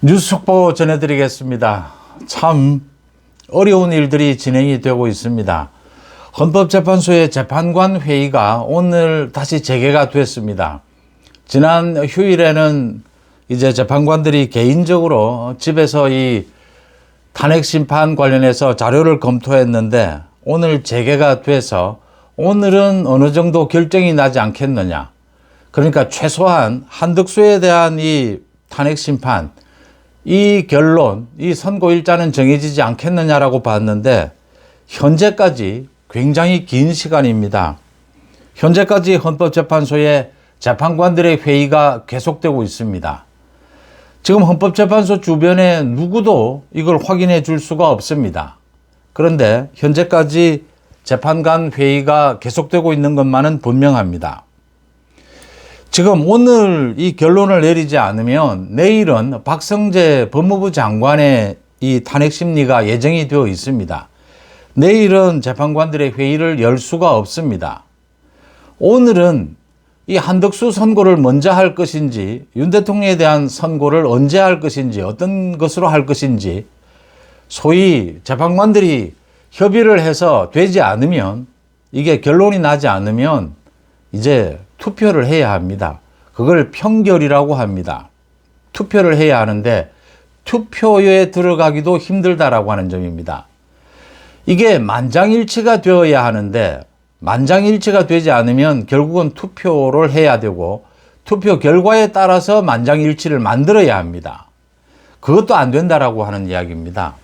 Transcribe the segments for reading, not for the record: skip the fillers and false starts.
뉴스 속보 전해드리겠습니다. 참 어려운 일들이 진행이 되고 있습니다. 헌법재판소의 재판관 회의가 오늘 다시 재개가 됐습니다. 지난 휴일에는 이제 재판관들이 개인적으로 집에서 이 탄핵 심판 관련해서 자료를 검토했는데 오늘 재개가 돼서 오늘은 어느 정도 결정이 나지 않겠느냐. 그러니까 최소한 한덕수에 대한 이 탄핵 심판, 이 결론, 이 선고일자는 정해지지 않겠느냐라고 봤는데 현재까지 굉장히 긴 시간입니다. 현재까지 헌법재판소의 재판관들의 회의가 계속되고 있습니다. 지금 헌법재판소 주변에 누구도 이걸 확인해 줄 수가 없습니다. 그런데 현재까지 재판관 회의가 계속되고 있는 것만은 분명합니다. 지금 오늘 이 결론을 내리지 않으면 내일은 박성재 법무부 장관의 이 탄핵 심리가 예정이 되어 있습니다. 내일은 재판관들의 회의를 열 수가 없습니다. 오늘은 이 한덕수 선고를 먼저 할 것인지, 윤 대통령에 대한 선고를 언제 할 것인지, 어떤 것으로 할 것인지, 소위 재판관들이 협의를 해서 되지 않으면, 이게 결론이 나지 않으면 이제 투표를 해야 합니다. 그걸 평결이라고 합니다. 투표를 해야 하는데 투표에 들어가기도 힘들다라고 하는 점입니다. 이게 만장일치가 되어야 하는데 만장일치가 되지 않으면 결국은 투표를 해야 되고 투표 결과에 따라서 만장일치를 만들어야 합니다. 그것도 안 된다라고 하는 이야기입니다.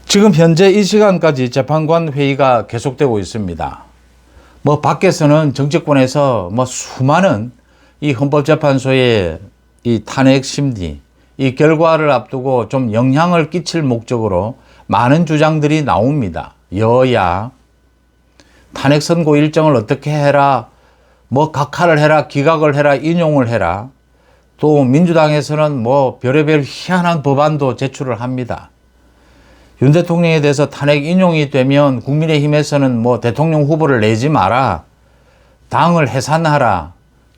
지금 현재 이 시간까지 재판관 회의가 계속되고 있습니다. 밖에서는 정치권에서 수많은 이 헌법재판소의 이 탄핵 심리, 이 결과를 앞두고 좀 영향을 끼칠 목적으로 많은 주장들이 나옵니다. 여야, 탄핵 선고 일정을 어떻게 해라, 각하를 해라, 기각을 해라, 인용을 해라. 또 민주당에서는 별의별 희한한 법안도 제출을 합니다. 윤 대통령에 대해서 탄핵 인용이 되면 국민의힘에서는 대통령 후보를 내지 마라, 당을 해산하라,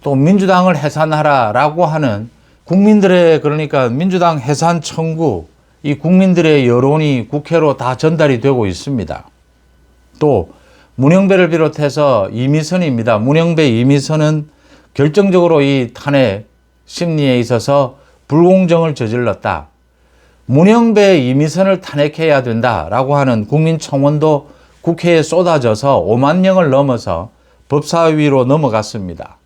또 민주당을 해산하라 라고 하는 국민들의, 그러니까 민주당 해산 청구, 이 국민들의 여론이 국회로 다 전달이 되고 있습니다. 또 문영배를 비롯해서 이미선입니다. 문영배, 이미선은 결정적으로 이 탄핵 심리에 있어서 불공정을 저질렀다. 문영배, 이미선을 탄핵해야 된다라고 하는 국민청원도 국회에 쏟아져서 5만 명을 넘어서 법사위로 넘어갔습니다.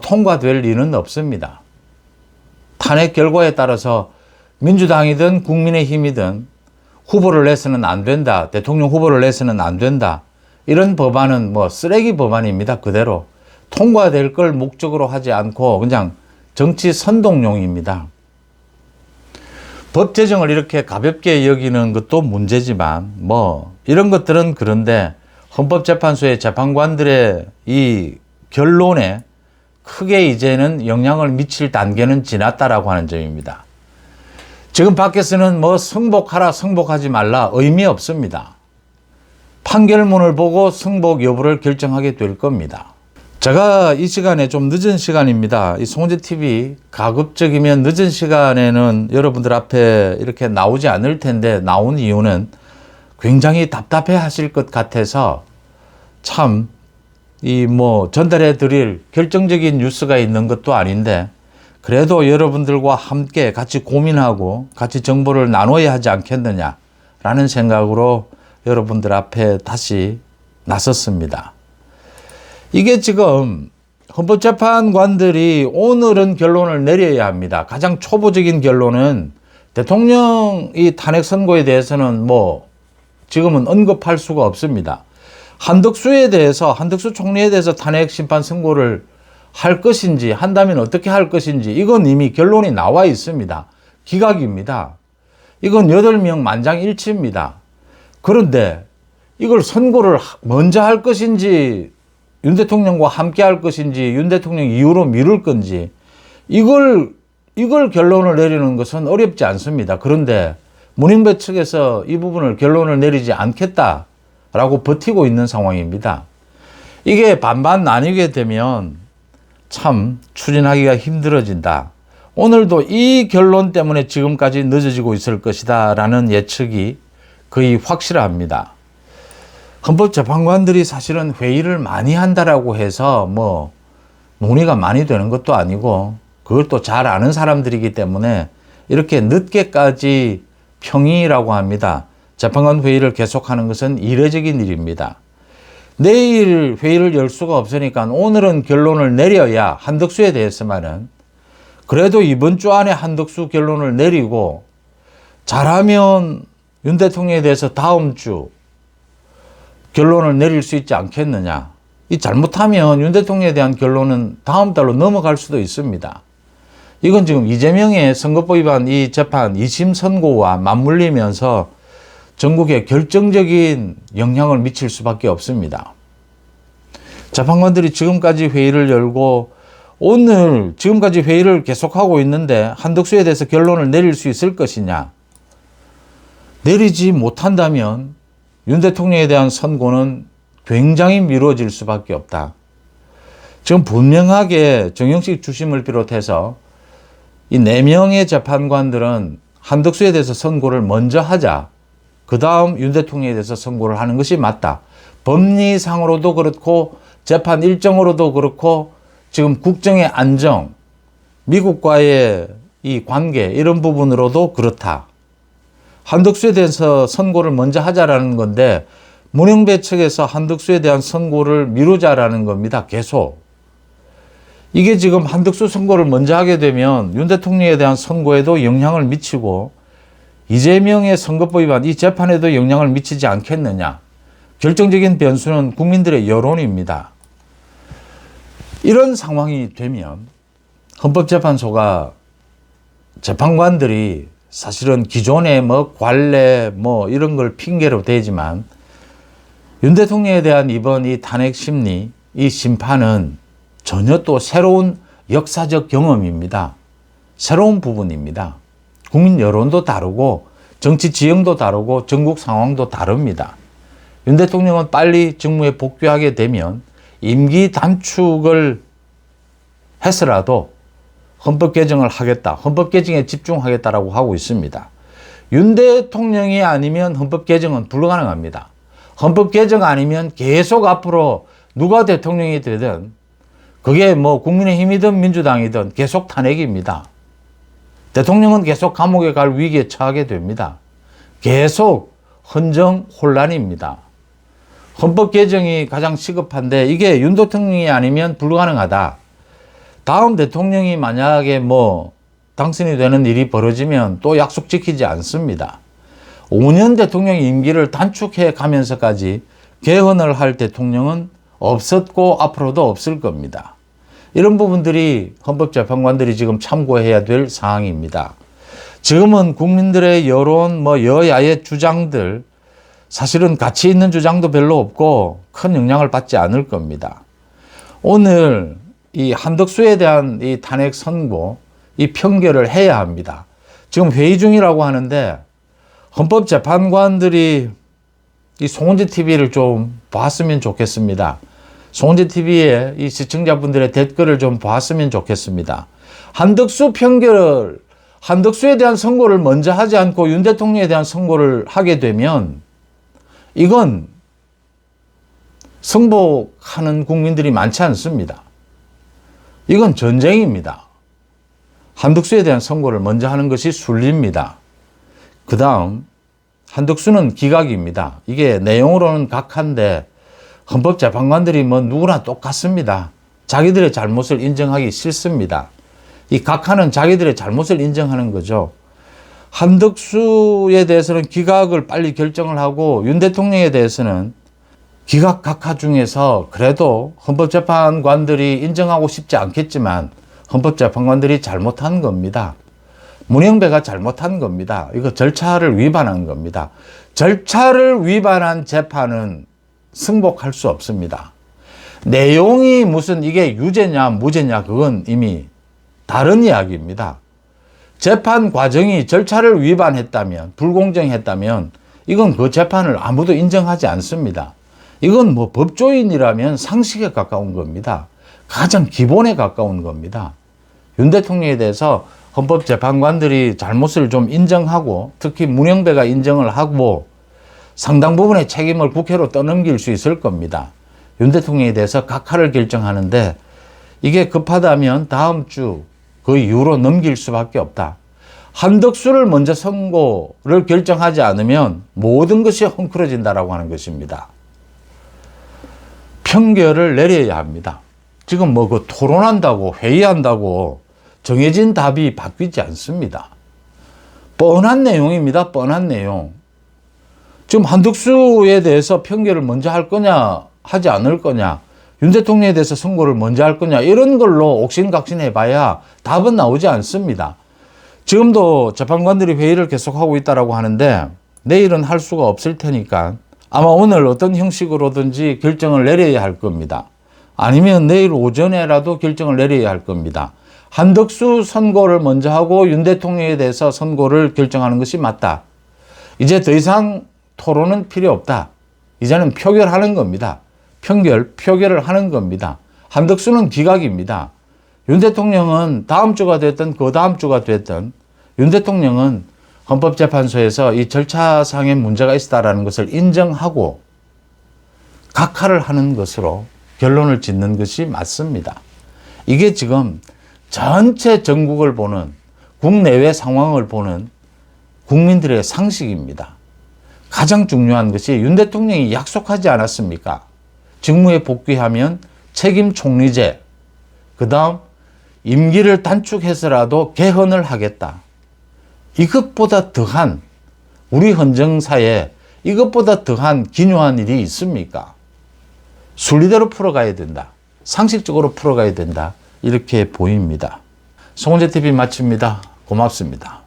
통과될 리는 없습니다. 탄핵 결과에 따라서 민주당이든 국민의힘이든 후보를 내서는 안 된다, 대통령 후보를 내서는 안 된다, 이런 법안은 쓰레기 법안입니다. 그대로 통과될 걸 목적으로 하지 않고 그냥 정치 선동용입니다. 법 제정을 이렇게 가볍게 여기는 것도 문제지만 이런 것들은 그런데 헌법재판소의 재판관들의 이 결론에 크게 이제는 영향을 미칠 단계는 지났다라고 하는 점입니다. 지금 밖에서는 승복하라, 승복하지 말라 의미 없습니다. 판결문을 보고 승복 여부를 결정하게 될 겁니다. 제가 이 시간에 좀 늦은 시간입니다. 이 송재TV 가급적이면 늦은 시간에는 여러분들 앞에 이렇게 나오지 않을 텐데 나온 이유는 굉장히 답답해 하실 것 같아서 참 전달해 드릴 결정적인 뉴스가 있는 것도 아닌데 그래도 여러분들과 함께 같이 고민하고 같이 정보를 나눠야 하지 않겠느냐라는 생각으로 여러분들 앞에 다시 나섰습니다. 이게 지금 헌법재판관들이 오늘은 결론을 내려야 합니다. 가장 초보적인 결론은 대통령 이 탄핵 선고에 대해서는 지금은 언급할 수가 없습니다. 한덕수에 대해서, 한덕수 총리에 대해서 탄핵 심판 선고를 할 것인지, 한다면 어떻게 할 것인지, 이건 이미 결론이 나와 있습니다. 기각입니다. 이건 8명 만장일치입니다. 그런데 이걸 선고를 먼저 할 것인지, 윤 대통령과 함께 할 것인지, 윤 대통령 이후로 미룰 건지, 이걸 결론을 내리는 것은 어렵지 않습니다. 그런데 문영배 측에서 이 부분을 결론을 내리지 않겠다라고 버티고 있는 상황입니다. 이게 반반 나뉘게 되면 참 추진하기가 힘들어진다. 오늘도 이 결론 때문에 지금까지 늦어지고 있을 것이다 라는 예측이 거의 확실합니다. 헌법재판관들이 사실은 회의를 많이 한다라고 해서 뭐 논의가 많이 되는 것도 아니고 그걸 또 잘 아는 사람들이기 때문에 이렇게 늦게까지 평의라고 합니다. 재판관 회의를 계속하는 것은 이례적인 일입니다. 내일 회의를 열 수가 없으니까 오늘은 결론을 내려야 한덕수에 대해서만은 그래도 이번 주 안에 한덕수 결론을 내리고 잘하면 윤 대통령에 대해서 다음 주 결론을 내릴 수 있지 않겠느냐. 이 잘못하면 윤 대통령에 대한 결론은 다음 달로 넘어갈 수도 있습니다. 이건 지금 이재명의 선거법 위반 이 재판 2심 선고와 맞물리면서 전국에 결정적인 영향을 미칠 수밖에 없습니다. 재판관들이 지금까지 회의를 열고 오늘 지금까지 회의를 계속하고 있는데 한덕수에 대해서 결론을 내릴 수 있을 것이냐. 내리지 못한다면 윤 대통령에 대한 선고는 굉장히 미뤄질 수밖에 없다. 지금 분명하게 정영식 주심을 비롯해서 이 4명의 재판관들은 한덕수에 대해서 선고를 먼저 하자. 그 다음 윤 대통령에 대해서 선고를 하는 것이 맞다. 법리상으로도 그렇고 재판 일정으로도 그렇고 지금 국정의 안정, 미국과의 이 관계 이런 부분으로도 그렇다. 한덕수에 대해서 선고를 먼저 하자라는 건데 문영배 측에서 한덕수에 대한 선고를 미루자라는 겁니다. 계속. 이게 지금 한덕수 선고를 먼저 하게 되면 윤 대통령에 대한 선고에도 영향을 미치고 이재명의 선거법 위반 이 재판에도 영향을 미치지 않겠느냐. 결정적인 변수는 국민들의 여론입니다. 이런 상황이 되면 헌법재판소가 재판관들이 사실은 기존에 뭐 관례 뭐 이런 걸 핑계로 대지만 윤 대통령에 대한 이번 이 탄핵 심리, 이 심판은 전혀 또 새로운 역사적 경험입니다. 새로운 부분입니다. 국민 여론도 다르고 정치 지형도 다르고 전국 상황도 다릅니다. 윤 대통령은 빨리 직무에 복귀하게 되면 임기 단축을 해서라도 헌법 개정을 하겠다. 헌법 개정에 집중하겠다라고 하고 있습니다. 윤 대통령이 아니면 헌법 개정은 불가능합니다. 헌법 개정 아니면 계속 앞으로 누가 대통령이 되든 그게 뭐 국민의힘이든 민주당이든 계속 탄핵입니다. 대통령은 계속 감옥에 갈 위기에 처하게 됩니다. 계속 헌정 혼란입니다. 헌법 개정이 가장 시급한데 이게 윤 대통령이 아니면 불가능하다. 다음 대통령이 만약에 뭐 당선이 되는 일이 벌어지면 또 약속 지키지 않습니다. 5년 대통령 임기를 단축해 가면서까지 개헌을 할 대통령은 없었고 앞으로도 없을 겁니다. 이런 부분들이 헌법재판관들이 지금 참고해야 될 사항입니다. 지금은 국민들의 여론, 뭐 여야의 주장들, 사실은 가치 있는 주장도 별로 없고 큰 영향을 받지 않을 겁니다. 오늘 이 한덕수에 대한 이 탄핵 선고, 이 평결을 해야 합니다. 지금 회의 중이라고 하는데 헌법재판관들이 이 송은지 TV를 좀 봤으면 좋겠습니다. 송은지 TV에 이 시청자분들의 댓글을 좀 봤으면 좋겠습니다. 한덕수 평결을, 한덕수에 대한 선고를 먼저 하지 않고 윤 대통령에 대한 선고를 하게 되면 이건 승복하는 국민들이 많지 않습니다. 이건 전쟁입니다. 한덕수에 대한 선고를 먼저 하는 것이 순리입니다. 그 다음 한덕수는 기각입니다. 이게 내용으로는 각한데 헌법재판관들이 뭐 누구나 똑같습니다. 자기들의 잘못을 인정하기 싫습니다. 이 각하는 자기들의 잘못을 인정하는 거죠. 한덕수에 대해서는 기각을 빨리 결정을 하고 윤 대통령에 대해서는 기각 각하 중에서 그래도 헌법재판관들이 인정하고 싶지 않겠지만 헌법재판관들이 잘못한 겁니다. 문영배가 잘못한 겁니다. 이거 절차를 위반한 겁니다. 절차를 위반한 재판은 승복할 수 없습니다. 내용이 무슨 이게 유죄냐 무죄냐 그건 이미 다른 이야기입니다. 재판 과정이 절차를 위반했다면 불공정했다면 이건 그 재판을 아무도 인정하지 않습니다. 이건 뭐 법조인이라면 상식에 가까운 겁니다. 가장 기본에 가까운 겁니다. 윤 대통령에 대해서 헌법재판관들이 잘못을 좀 인정하고 특히 문영배가 인정을 하고 상당 부분의 책임을 국회로 떠넘길 수 있을 겁니다. 윤 대통령에 대해서 각하를 결정하는데 이게 급하다면 다음 주 그 이후로 넘길 수밖에 없다. 한덕수를 먼저 선고를 결정하지 않으면 모든 것이 헝클어진다라고 하는 것입니다. 평결을 내려야 합니다. 지금 뭐 그 토론한다고 회의한다고 정해진 답이 바뀌지 않습니다. 뻔한 내용입니다. 뻔한 내용. 지금 한덕수에 대해서 평결을 먼저 할 거냐 하지 않을 거냐, 윤 대통령에 대해서 선고를 먼저 할 거냐, 이런 걸로 옥신각신 해봐야 답은 나오지 않습니다. 지금도 재판관들이 회의를 계속하고 있다고 하는데 내일은 할 수가 없을 테니까 아마 오늘 어떤 형식으로든지 결정을 내려야 할 겁니다. 아니면 내일 오전에라도 결정을 내려야 할 겁니다. 한덕수 선고를 먼저 하고 윤 대통령에 대해서 선고를 결정하는 것이 맞다. 이제 더 이상 토론은 필요 없다. 이제는 표결하는 겁니다. 표결을 하는 겁니다. 한덕수는 기각입니다. 윤 대통령은 다음 주가 됐든 그 다음 주가 됐든 윤 대통령은 헌법재판소에서 이 절차상의 문제가 있다는 것을 인정하고 각하를 하는 것으로 결론을 짓는 것이 맞습니다. 이게 지금 전체 전국을 보는, 국내외 상황을 보는 국민들의 상식입니다. 가장 중요한 것이 윤 대통령이 약속하지 않았습니까? 직무에 복귀하면 책임 총리제, 그 다음 임기를 단축해서라도 개헌을 하겠다. 이것보다 더한, 우리 헌정사에 이것보다 더한 기묘한 일이 있습니까? 순리대로 풀어가야 된다. 상식적으로 풀어가야 된다. 이렇게 보입니다. 송은재TV 마칩니다. 고맙습니다.